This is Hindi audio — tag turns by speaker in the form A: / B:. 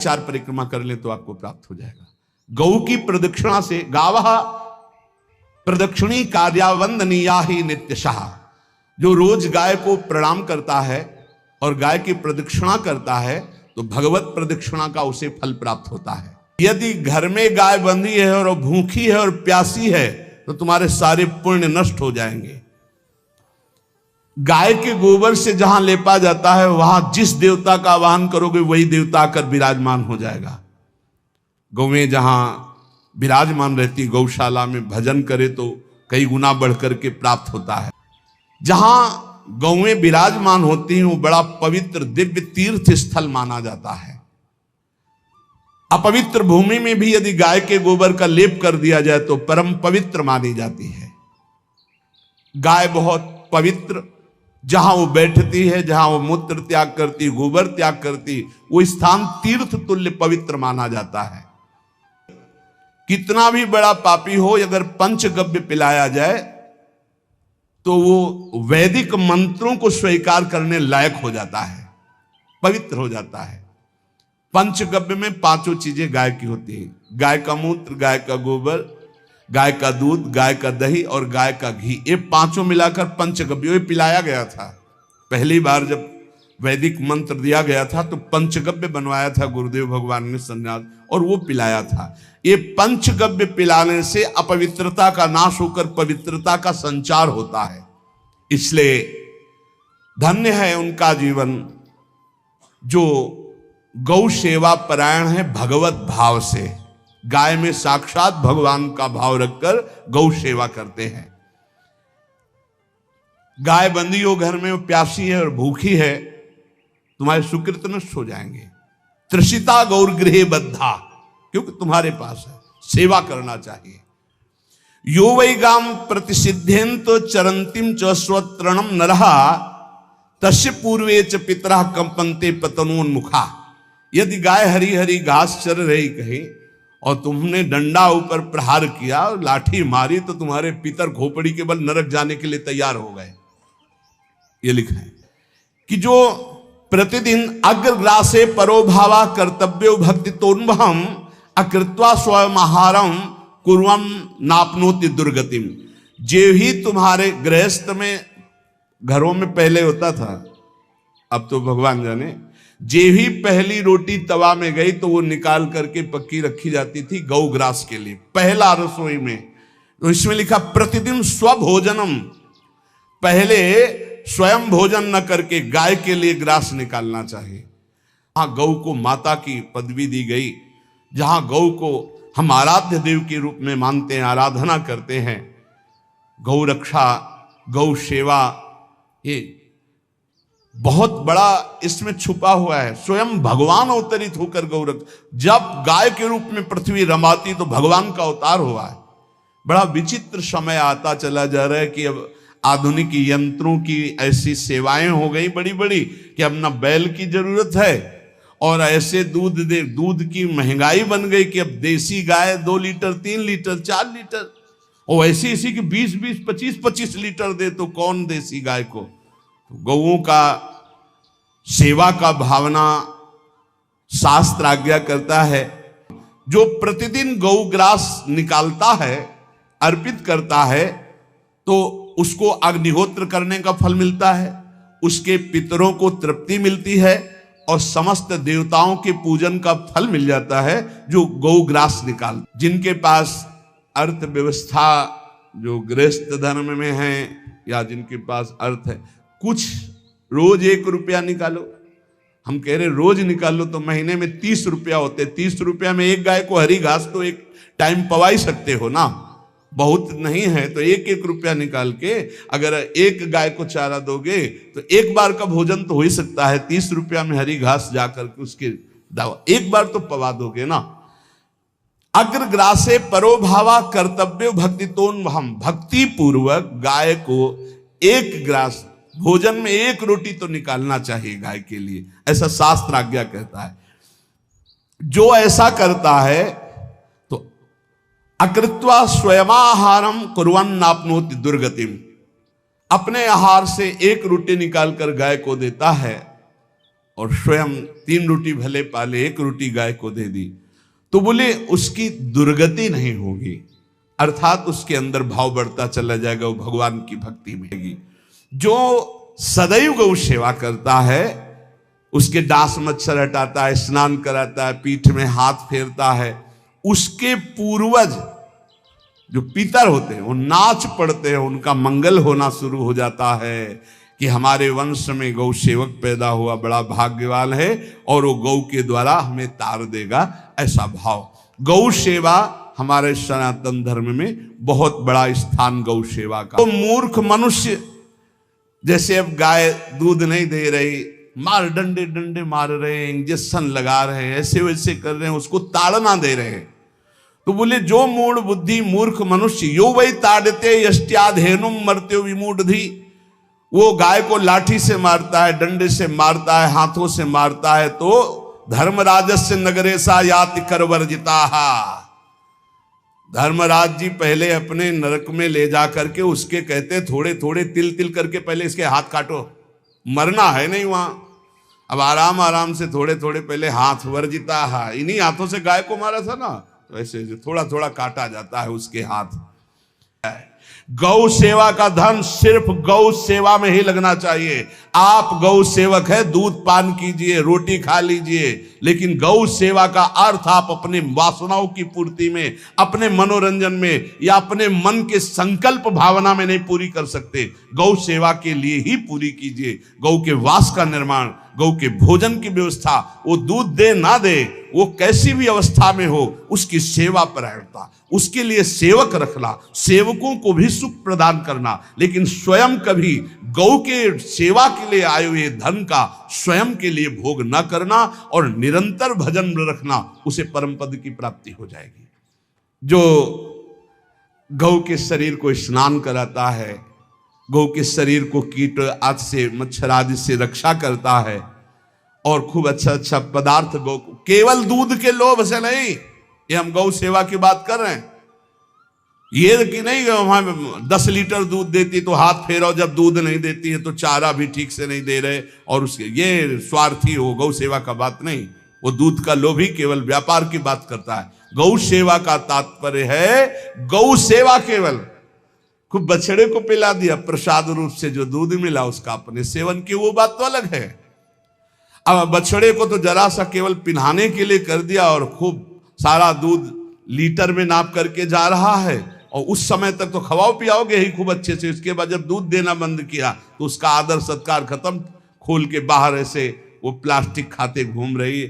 A: चार परिक्रमा कर ले तो आपको प्राप्त हो जाएगा। गौ की प्रदक्षिणा से गावः प्रदक्षिणी कार्यावंदनीया ही नित्यशः, जो रोज गाय को प्रणाम करता है और गाय की प्रदक्षिणा करता है तो भगवत प्रदक्षिणा का उसे फल प्राप्त होता है। यदि घर में गाय बंधी है और भूखी है और प्यासी है तो तुम्हारे सारे पुण्य नष्ट हो जाएंगे। गाय के गोबर से जहां लेपा जाता है वहां जिस देवता का आवाहन करोगे वही देवता आकर विराजमान हो जाएगा। गौएं जहां विराजमान रहती, गौशाला में भजन करे तो कई गुना बढ़कर के प्राप्त होता है। जहां गौएं विराजमान होती हैं वो बड़ा पवित्र दिव्य तीर्थ स्थल माना जाता है। अपवित्र भूमि में भी यदि गाय के गोबर का लेप कर दिया जाए तो परम पवित्र मानी जाती है। गाय बहुत पवित्र, जहां वो बैठती है, जहां वो मूत्र त्याग करती, गोबर त्याग करती, वो स्थान तीर्थ तुल्य पवित्र माना जाता है। कितना भी बड़ा पापी हो, अगर पंचगव्य पिलाया जाए तो वो वैदिक मंत्रों को स्वीकार करने लायक हो जाता है, पवित्र हो जाता है। पंचगव्य में पांचों चीजें गाय की होती हैं: गाय का मूत्र, गाय का गोबर, गाय का दूध, गाय का दही और गाय का घी। ये पांचों मिलाकर पंचगव्य पिलाया गया था। पहली बार जब वैदिक मंत्र दिया गया था तो पंचगव्य बनवाया था गुरुदेव भगवान ने संन्यास, और वो पिलाया था। ये पंचगव्य पिलाने से अपवित्रता का नाश होकर पवित्रता का संचार होता है। इसलिए धन्य है उनका जीवन जो गौ सेवा परायण है भगवत भाव से। गाय में साक्षात भगवान का भाव रखकर गौ सेवा करते हैं। गाय बंदी हो घर में, वो प्यासी है और भूखी है, तुम्हारे सुकृत नष्ट हो जाएंगे। तृषिता गौर गृहे बद्धा, क्योंकि तुम्हारे पास है, सेवा करना चाहिए। यो वै गाम प्रतिसिद्धेन्तो चरंतिम च स्वतरणम नरहा तस्य पूर्वे च पितरः कंपन्ते पतनोन्मुखा। यदि गाय हरी हरी घास चर रही कहीं और तुमने डंडा ऊपर प्रहार किया, लाठी मारी, तो तुम्हारे पितर खोपड़ी के बल नरक जाने के लिए तैयार हो गए। ये लिखा है कि जो प्रतिदिन अग्रग्रासे परोभावा कर्तव्यो भक्ति तोन्वहम अकृत्वा स्वयं आहारम कुर्वम नापनोति दुर्गतिम। जे ही तुम्हारे गृहस्थ में घरों में पहले होता था, अब तो भगवान जाने, जे ही पहली रोटी तवा में गई तो वो निकाल करके पक्की रखी जाती थी गौग्रास के लिए, पहला रसोई में। तो इसमें लिखा प्रतिदिन स्वभोजनम, पहले स्वयं भोजन न करके गाय के लिए ग्रास निकालना चाहिए। जहां गौ को माता की पदवी दी गई, जहां गौ को हम आराध्य देव के रूप में मानते हैं, आराधना करते हैं, गौ रक्षा, गौ सेवा, ये बहुत बड़ा इसमें छुपा हुआ है। स्वयं भगवान अवतरित होकर गौरव, जब गाय के रूप में पृथ्वी रमाती तो भगवान का अवतार हुआ है। बड़ा विचित्र समय आता चला जा रहा है कि अब आधुनिक यंत्रों की ऐसी सेवाएं हो गई बड़ी बड़ी कि अब ना बैल की जरूरत है, और ऐसे दूध की महंगाई बन गई कि अब देसी गाय 2 लीटर 3 लीटर 4 लीटर, और ऐसी ऐसी कि 20-20 25-25 लीटर दे तो कौन देसी गाय को। गौओं का सेवा का भावना शास्त्र आज्ञा करता है। जो प्रतिदिन गौग्रास निकालता है, अर्पित करता है, तो उसको अग्निहोत्र करने का फल मिलता है, उसके पितरों को तृप्ति मिलती है और समस्त देवताओं के पूजन का फल मिल जाता है जो गौग्रास निकाल। जिनके पास अर्थव्यवस्था, जो गृहस्थ धर्म में है या जिनके पास अर्थ है, कुछ रोज 1 रुपया निकालो। हम कह रहे रोज निकालो तो महीने में 30 रुपया होते। 30 रुपया में एक गाय को हरी घास तो एक टाइम पवा ही सकते हो ना, बहुत नहीं है तो 1-1 रुपया निकाल के अगर एक गाय को चारा दोगे तो एक बार का भोजन तो हो ही सकता है। 30 रुपया में हरी घास जाकर के उसके दावा एक बार तो पवा दोगे ना। अग्रग्रासे परोभावा कर्तव्य भक्ति तोन, हम भक्ति पूर्वक गाय को 1 ग्रास भोजन में 1 रोटी तो निकालना चाहिए गाय के लिए, ऐसा शास्त्र आज्ञा कहता है। जो ऐसा करता है तो अकृत्वा स्वयमाहारम कुर्वन् नाप्नोति दुर्गतिम, अपने आहार से 1 रोटी निकालकर गाय को देता है और स्वयं 3 रोटी भले पाले, 1 रोटी गाय को दे दी, तो बोले उसकी दुर्गति नहीं होगी, अर्थात उसके अंदर भाव बढ़ता चला जाएगा, वो भगवान की भक्ति में होगी। जो सदैव गौ सेवा करता है, उसके डांस मच्छर हटाता है, स्नान कराता है, पीठ में हाथ फेरता है, उसके पूर्वज जो पितर होते हैं वो नाच पड़ते हैं, उनका मंगल होना शुरू हो जाता है कि हमारे वंश में गौ सेवक पैदा हुआ, बड़ा भाग्यवान है और वो गौ के द्वारा हमें तार देगा, ऐसा भाव। गौ सेवा हमारे सनातन धर्म में बहुत बड़ा स्थान गौ सेवा का। तो मूर्ख मनुष्य जैसे अब गाय दूध नहीं दे रही, मार डंडे डंडे मार रहे हैं, इंजेक्शन लगा रहे हैं, ऐसे वैसे कर रहे हैं, उसको ताड़ना दे रहे हैं। तो बोले जो मूढ़ बुद्धि मूर्ख मनुष्य यो वही ताड़ते यष्ट्याधेनुम मर्त्यो विमूढ़धि, वो गाय को लाठी से मारता है, डंडे से मारता है, हाथों से मारता है, तो धर्मराजस्य नगरेशा याति करवर्जिता। धर्मराज जी पहले अपने नरक में ले जा करके उसके कहते थोड़े थोड़े तिल तिल करके पहले इसके हाथ काटो, मरना है नहीं वहां, अब आराम आराम से थोड़े थोड़े पहले हाथ वर्जिता है, इन्हीं हाथों से गाय को मारा था ना, तो ऐसे थोड़ा थोड़ा काटा जाता है उसके हाथ। गौ सेवा का धन सिर्फ गौ सेवा में ही लगना चाहिए। आप गौ सेवक है, दूध पान कीजिए, रोटी खा लीजिए, लेकिन गौ सेवा का अर्थ आप अपने वासनाओं की पूर्ति में, अपने मनोरंजन में या अपने मन के संकल्प भावना में नहीं पूरी कर सकते। गौ सेवा के लिए ही पूरी कीजिए। गौ के वास का निर्माण, गौ के भोजन की व्यवस्था, वो दूध दे ना दे, वो कैसी भी अवस्था में हो, उसकी सेवा परायणता, उसके लिए सेवक रखना, सेवकों को भी सुख प्रदान करना, लेकिन स्वयं कभी गौ के सेवा के लिए आए हुए धन का स्वयं के लिए भोग न करना और निरंतर भजन रखना, उसे परम पद की प्राप्ति हो जाएगी। जो गौ के शरीर को स्नान कराता है, गौ के शरीर को कीट आदि से, मच्छर आदि से रक्षा करता है और खूब अच्छा अच्छा पदार्थ गौ को, केवल दूध के लोभ से नहीं, ये हम गौ सेवा की बात कर रहे हैं, ये कि नहीं वहां 10 लीटर दूध देती तो हाथ फेरो, जब दूध नहीं देती है तो चारा भी ठीक से नहीं दे रहे, और उसके ये स्वार्थी हो, गौ सेवा का बात नहीं, वो दूध का लोभी केवल व्यापार की बात करता है। गौ सेवा का तात्पर्य है गौ सेवा केवल, खूब बछड़े को पिला दिया प्रसाद रूप से, जो दूध मिला उसका अपने सेवन की, वो बात तो अलग है। अब बछड़े को तो जरा सा केवल पिन्हाने के लिए कर दिया और खूब सारा दूध लीटर में नाप करके जा रहा है, और उस समय तक तो खवाओ पियाओगे ही खूब अच्छे से, उसके बाद जब दूध देना बंद किया तो उसका आदर सत्कार खत्म, खोल के बाहर ऐसे वो प्लास्टिक खाते घूम रही है,